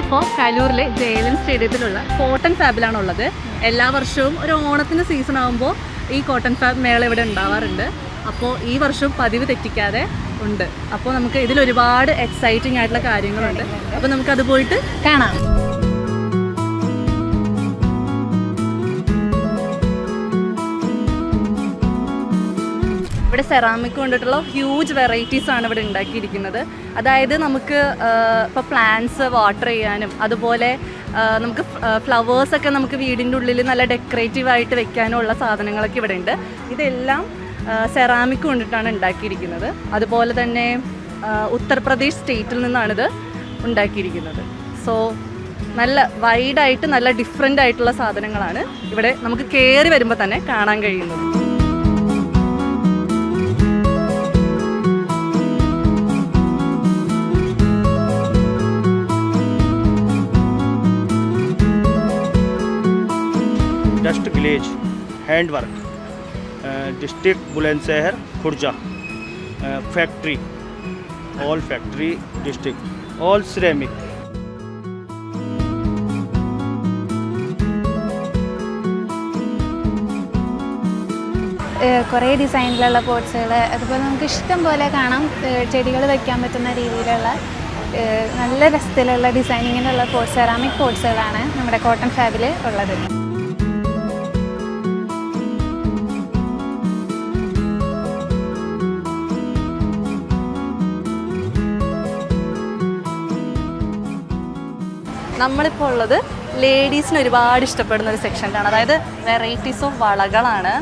ഇപ്പോൾ കലൂരിലെ ജയലൻ സ്റ്റേഡിയത്തിലുള്ള കോട്ടൺ ഫാബിലാണുള്ളത്. എല്ലാ വർഷവും ഒരു ഓണത്തിന് സീസൺ ആകുമ്പോൾ ഈ കോട്ടൺ ഫാബ് മേള ഇവിടെ ഉണ്ടാവാറുണ്ട്. അപ്പോൾ ഈ വർഷം പതിവ് തെറ്റിക്കാതെ ഉണ്ട്. അപ്പോൾ നമുക്ക് ഇതിൽ ഒരുപാട് എക്സൈറ്റിംഗ് ആയിട്ടുള്ള കാര്യങ്ങളുണ്ട്. അപ്പോൾ നമുക്കത് പോയിട്ട് കാണാം. ഇവിടെ സെറാമിക് കൊണ്ടിട്ടുള്ള ഹ്യൂജ് വെറൈറ്റീസ് ആണ് ഇവിടെ ഉണ്ടാക്കിയിരിക്കുന്നത്. അതായത് നമുക്ക് ഇപ്പോൾ പ്ലാന്റ്സ് വാട്ടർ ചെയ്യാനും അതുപോലെ നമുക്ക് ഫ്ലവേഴ്സൊക്കെ നമുക്ക് വീടിൻ്റെ ഉള്ളിൽ നല്ല ഡെക്കറേറ്റീവായിട്ട് വെക്കാനും ഉള്ള സാധനങ്ങളൊക്കെ ഇവിടെ ഉണ്ട്. ഇതെല്ലാം സെറാമിക് കൊണ്ടിട്ടാണ് ഉണ്ടാക്കിയിരിക്കുന്നത്. അതുപോലെ തന്നെ ഉത്തർപ്രദേശ് സ്റ്റേറ്റിൽ നിന്നാണിത് ഉണ്ടാക്കിയിരിക്കുന്നത്. സോ നല്ല വൈഡായിട്ട് നല്ല ഡിഫറെൻ്റ് ആയിട്ടുള്ള സാധനങ്ങളാണ് ഇവിടെ നമുക്ക് കയറി വരുമ്പോൾ തന്നെ കാണാൻ കഴിയുന്നത്. Dust glaze hand work district Bulandshahr Khurja factory all factory district all ceramic. കുറേ ഡിസൈനിലുള്ള പോട്ട്സുകൾ, അതുപോലെ നമുക്ക് ഇഷ്ടം പോലെ കാണാം. ചെടികൾ വയ്ക്കാൻ പറ്റുന്ന രീതിയിലുള്ള നല്ല രസത്തിലുള്ള ഡിസൈനിങ്ങിനുള്ള പോട്ട്സ്, സെറാമിക് പോട്ട്സുകളാണ് നമ്മുടെ കോട്ടൺ ഫാബിൽ ഉള്ളത്. നമ്മളിപ്പോൾ ഉള്ളത് ലേഡീസിന് ഒരുപാട് ഇഷ്ടപ്പെടുന്ന ഒരു സെക്ഷനിലാണ്. അതായത് വെറൈറ്റീസ് ഓഫ് വളകളാണ്.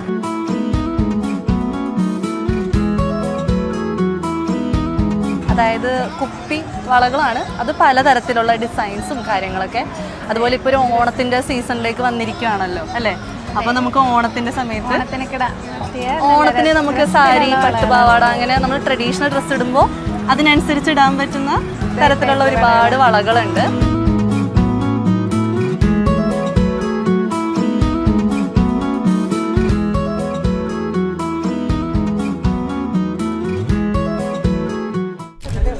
അതായത് കുപ്പി വളകളാണ്. അത് പലതരത്തിലുള്ള ഡിസൈൻസും കാര്യങ്ങളൊക്കെ. അതുപോലെ ഇപ്പോൾ ഒരു ഓണത്തിൻ്റെ സീസണിലേക്ക് വന്നിരിക്കുകയാണല്ലോ അല്ലേ? അപ്പോൾ നമുക്ക് ഓണത്തിൻ്റെ സമയത്ത് ഓണത്തിന് നമുക്ക് സാരി, പട്ടുപാവാട, അങ്ങനെ നമ്മൾ ട്രഡീഷണൽ ഡ്രസ്സ് ഇടുമ്പോൾ അതിനനുസരിച്ച് ഇടാൻ പറ്റുന്ന തരത്തിലുള്ള ഒരുപാട് വളകളുണ്ട്.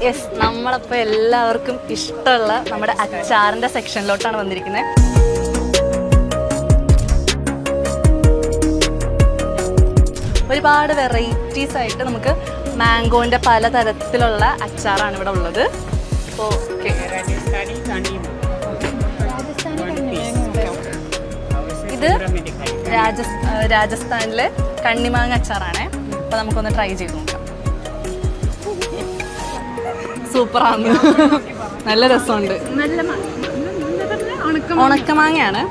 യെസ്, നമ്മളപ്പോൾ എല്ലാവർക്കും ഇഷ്ടമുള്ള നമ്മുടെ അച്ചാറിൻ്റെ സെക്ഷനിലോട്ടാണ് വന്നിരിക്കുന്നത്. ഒരുപാട് വെറൈറ്റീസ് ആയിട്ട് നമുക്ക് മാംഗോൻ്റെ പലതരത്തിലുള്ള അച്ചാറാണ് ഇവിടെ ഉള്ളത്. അപ്പോൾ ഇത് രാജസ്ഥാനിലെ കണ്ണിമാങ്ങ അച്ചാറാണ്. അപ്പോൾ നമുക്കൊന്ന് ട്രൈ ചെയ്ത് നോക്കാം. സൂപ്പറാണ്, നല്ല രസമുണ്ട്. ഉണക്കമാങ്ങയാണ്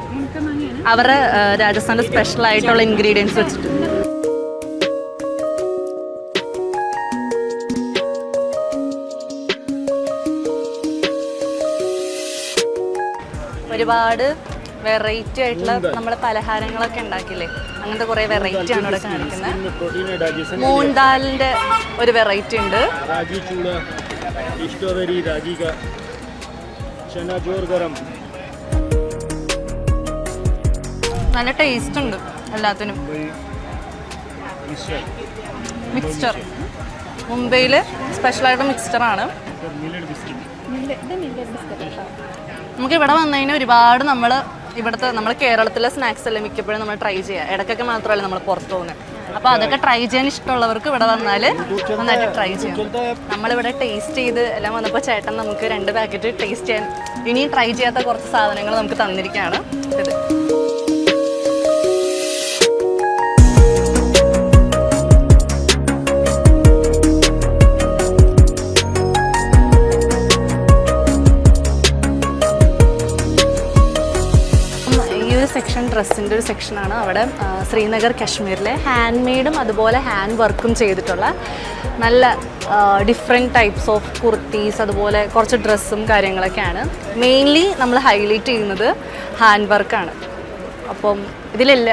അവരുടെ രാജസ്ഥാനിലെ സ്പെഷ്യൽ ആയിട്ടുള്ള ഇൻഗ്രീഡിയൻസ് വെച്ചിട്ട്. ഒരുപാട് വെറൈറ്റി ആയിട്ടുള്ള നമ്മളെ പലഹാരങ്ങളൊക്കെ ഉണ്ടാക്കില്ലേ, അങ്ങനത്തെ കുറേ വെറൈറ്റി ആണ് ഇവിടെ കാണിക്കുന്നത്. മൂൺ ദാലിൻ്റെ ഒരു വെറൈറ്റി ഉണ്ട്. स्ट्रॉबेरी रागी का चना जोर गरम. നല്ല ടേസ്റ്റ് ഉണ്ട് എല്ലാത്തിനും. മിക്സ്ചർ മുംബൈയിലെ സ്പെഷ്യലായിട്ട് മിക്സ്ചറാണ്. നമുക്ക് ഇവിടെ വന്നു കഴിഞ്ഞാൽ ഒരുപാട് നമ്മൾ കേരളത്തിലെ സ്നാക്സ് എല്ലാം മിക്കപ്പോഴും നമ്മൾ ട്രൈ ചെയ്യുക. ഇടയ്ക്കൊക്കെ മാത്രമല്ല നമ്മൾ പുറത്ത് പോകുന്നത്. അപ്പോൾ അതൊക്കെ ട്രൈ ചെയ്യാൻ ഇഷ്ടമുള്ളവർക്ക് ഇവിടെ വന്നാൽ നന്നായിട്ട് ട്രൈ ചെയ്യാം. നമ്മളിവിടെ ടേസ്റ്റ് ചെയ്ത് എല്ലാം വന്നപ്പോൾ ചേട്ടൻ നമുക്ക് 2 പാക്കറ്റ് ടേസ്റ്റ് ചെയ്യാൻ ഇനിയും ട്രൈ ചെയ്യാത്ത കുറച്ച് സാധനങ്ങൾ നമുക്ക് തന്നിരിക്കുകയാണ്. ഇത് സെക്ഷൻ ഡ്രസ്സിൻ്റെ ഒരു സെക്ഷനാണ്. അവിടെ ശ്രീനഗർ കാശ്മീരിലെ ഹാൻഡ് മെയ്ഡും അതുപോലെ ഹാൻഡ് വർക്കും ചെയ്തിട്ടുള്ള നല്ല ഡിഫറെൻറ്റ് ടൈപ്സ് ഓഫ് കുർത്തീസ്, അതുപോലെ കുറച്ച് ഡ്രസ്സും കാര്യങ്ങളൊക്കെയാണ്. മെയിൻലി നമ്മൾ ഹൈലൈറ്റ് ചെയ്യുന്നത് ഹാൻഡ് വർക്കാണ്. അപ്പം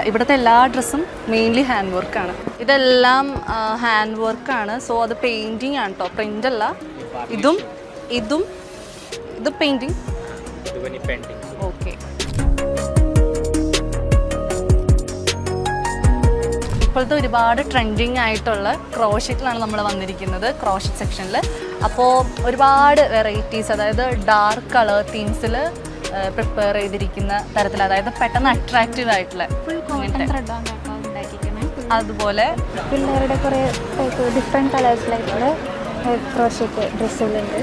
ഇവിടുത്തെ എല്ലാ ഡ്രസ്സും മെയിൻലി ഹാൻഡ് വർക്കാണ്. ഇതെല്ലാം ഹാൻഡ് വർക്കാണ്. സോ അത് പെയിൻറ്റിങ് ആണ് കേട്ടോ, പ്രിൻ്റ് അല്ല. ഇത് പെയിൻറ്റിങ്. ഓക്കെ. ഇപ്പോൾ ഇതുപോലത്തെ ഒരുപാട് ട്രെൻഡിങ് ആയിട്ടുള്ള ക്രോഷറ്റിലാണ് നമ്മൾ വന്നിരിക്കുന്നത്, ക്രോഷറ്റ് സെക്ഷനിൽ. അപ്പോൾ ഒരുപാട് വെറൈറ്റീസ്, അതായത് ഡാർക്ക് കളർ തീംസിൽ പ്രിപ്പയർ ചെയ്തിരിക്കുന്ന തരത്തിൽ, അതായത് പെട്ടെന്ന് അട്രാക്റ്റീവ് ആയിട്ടുള്ള അതുപോലെ പിള്ളേരുടെ കുറേ ടൈപ്പ് ഡിഫറെൻറ്റ് കളേഴ്സിലായിട്ടുള്ള ക്രോഷറ്റ് ഡ്രസ്സുകളുണ്ട്.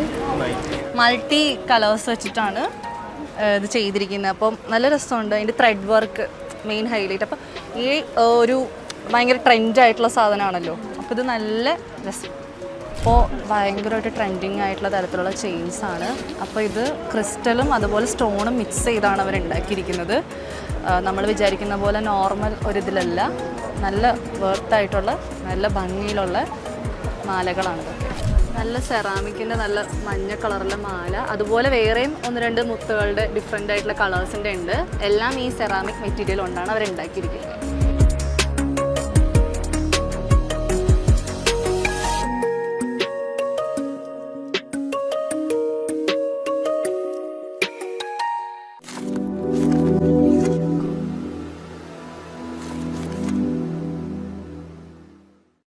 മൾട്ടി കളേഴ്സ് വെച്ചിട്ടാണ് ഇത് ചെയ്തിരിക്കുന്നത്. അപ്പം നല്ല രസമുണ്ട്. അതിൻ്റെ ത്രെഡ് വർക്ക് മെയിൻ ഹൈലൈറ്റ്. അപ്പം ഈ ഒരു ഭയങ്കര ട്രെൻഡായിട്ടുള്ള സാധനമാണല്ലോ, അപ്പോൾ ഇത് നല്ല രസം. അപ്പോൾ ഭയങ്കരമായിട്ട് ട്രെൻഡിങ് ആയിട്ടുള്ള തരത്തിലുള്ള ചെയിൻസാണ്. അപ്പോൾ ഇത് ക്രിസ്റ്റലും അതുപോലെ സ്റ്റോണും മിക്സ് ചെയ്താണ് അവർ ഉണ്ടാക്കിയിരിക്കുന്നത്. നമ്മൾ വിചാരിക്കുന്ന പോലെ നോർമൽ ഒരിതിലല്ല, നല്ല വർത്തായിട്ടുള്ള നല്ല ഭംഗിയിലുള്ള മാലകളാണ് ഇതൊക്കെ. നല്ല സെറാമിക്കിൻ്റെ നല്ല മഞ്ഞ കളറിലെ മാല, അതുപോലെ വേറെയും 1-2 മുത്തുകളുടെ ഡിഫറെൻ്റ് ആയിട്ടുള്ള കളേഴ്സിൻ്റെ ഉണ്ട്. എല്ലാം ഈ സെറാമിക് മെറ്റീരിയൽ കൊണ്ടാണ് അവർ ഉണ്ടാക്കിയിരിക്കുന്നത്.